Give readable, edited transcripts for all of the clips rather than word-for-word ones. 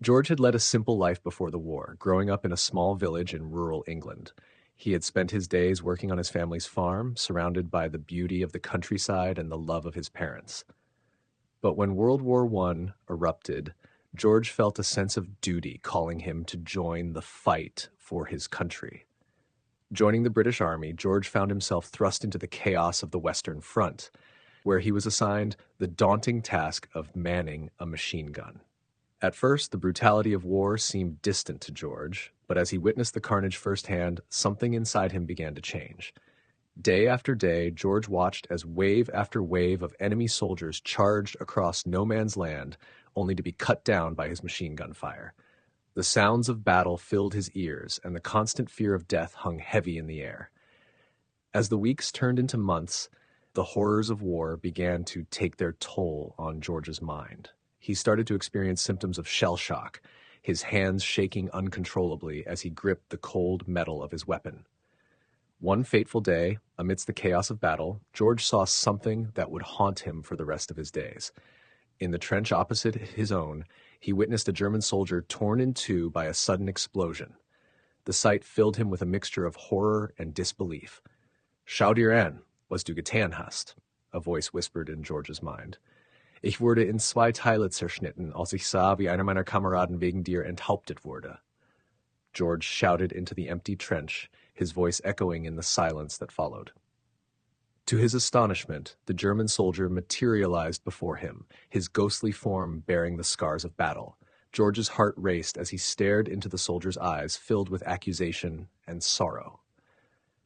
George had led a simple life before the war, growing up in a small village in rural England. He had spent his days working on his family's farm, surrounded by the beauty of the countryside and the love of his parents. But when World War I erupted, George felt a sense of duty calling him to join the fight for his country. Joining the British Army, George found himself thrust into the chaos of the Western Front, where he was assigned the daunting task of manning a machine gun. At first, the brutality of war seemed distant to George, but as he witnessed the carnage firsthand, something inside him began to change. Day after day, George watched as wave after wave of enemy soldiers charged across no man's land, only to be cut down by his machine gun fire. The sounds of battle filled his ears, and the constant fear of death hung heavy in the air. As the weeks turned into months, the horrors of war began to take their toll on George's mind. He started to experience symptoms of shell shock, his hands shaking uncontrollably as he gripped the cold metal of his weapon. One fateful day, amidst the chaos of battle, George saw something that would haunt him for the rest of his days. In the trench opposite his own, he witnessed a German soldier torn in two by a sudden explosion. The sight filled him with a mixture of horror and disbelief. "Schau dir an, was du getan hast," a voice whispered in George's mind. "Ich wurde in zwei Teile zerschnitten, als ich sah, wie einer meiner Kameraden wegen dir enthauptet wurde." George shouted into the empty trench, his voice echoing in the silence that followed. To his astonishment, the German soldier materialized before him, his ghostly form bearing the scars of battle. George's heart raced as he stared into the soldier's eyes, filled with accusation and sorrow.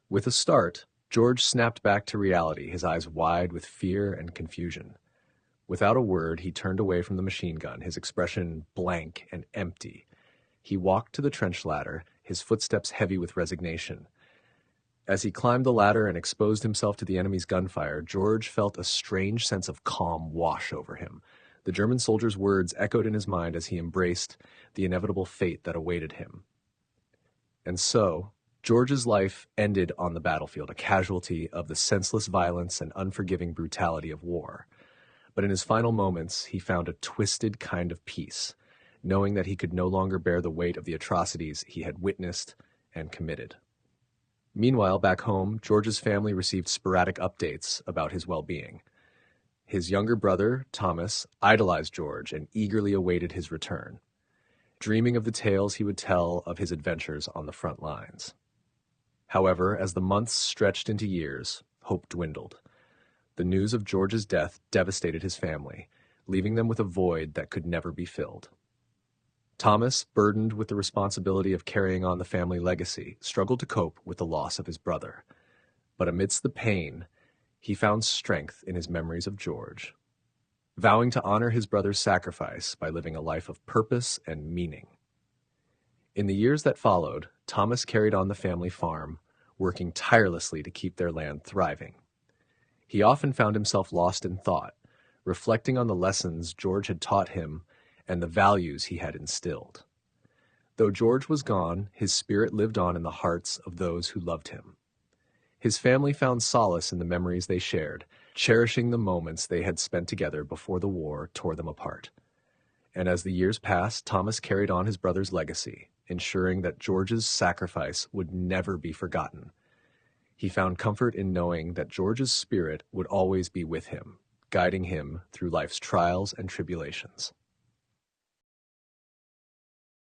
With a start, George snapped back to reality, his eyes wide with fear and confusion. Without a word, he turned away from the machine gun, his expression blank and empty. He walked to the trench ladder, his footsteps heavy with resignation. As he climbed the ladder and exposed himself to the enemy's gunfire, George felt a strange sense of calm wash over him. The German soldier's words echoed in his mind as he embraced the inevitable fate that awaited him. And so, George's life ended on the battlefield, a casualty of the senseless violence and unforgiving brutality of war. But in his final moments, he found a twisted kind of peace, knowing that he could no longer bear the weight of the atrocities he had witnessed and committed. Meanwhile, back home, George's family received sporadic updates about his well-being. His younger brother, Thomas, idolized George and eagerly awaited his return, dreaming of the tales he would tell of his adventures on the front lines. However, as the months stretched into years, hope dwindled. The news of George's death devastated his family, leaving them with a void that could never be filled. Thomas, burdened with the responsibility of carrying on the family legacy, struggled to cope with the loss of his brother. But amidst the pain, he found strength in his memories of George, vowing to honor his brother's sacrifice by living a life of purpose and meaning. In the years that followed, Thomas carried on the family farm, working tirelessly to keep their land thriving. He often found himself lost in thought, reflecting on the lessons George had taught him and the values he had instilled. Though George was gone, his spirit lived on in the hearts of those who loved him. His family found solace in the memories they shared, cherishing the moments they had spent together before the war tore them apart. And as the years passed, Thomas carried on his brother's legacy, ensuring that George's sacrifice would never be forgotten. He found comfort in knowing that George's spirit would always be with him, guiding him through life's trials and tribulations.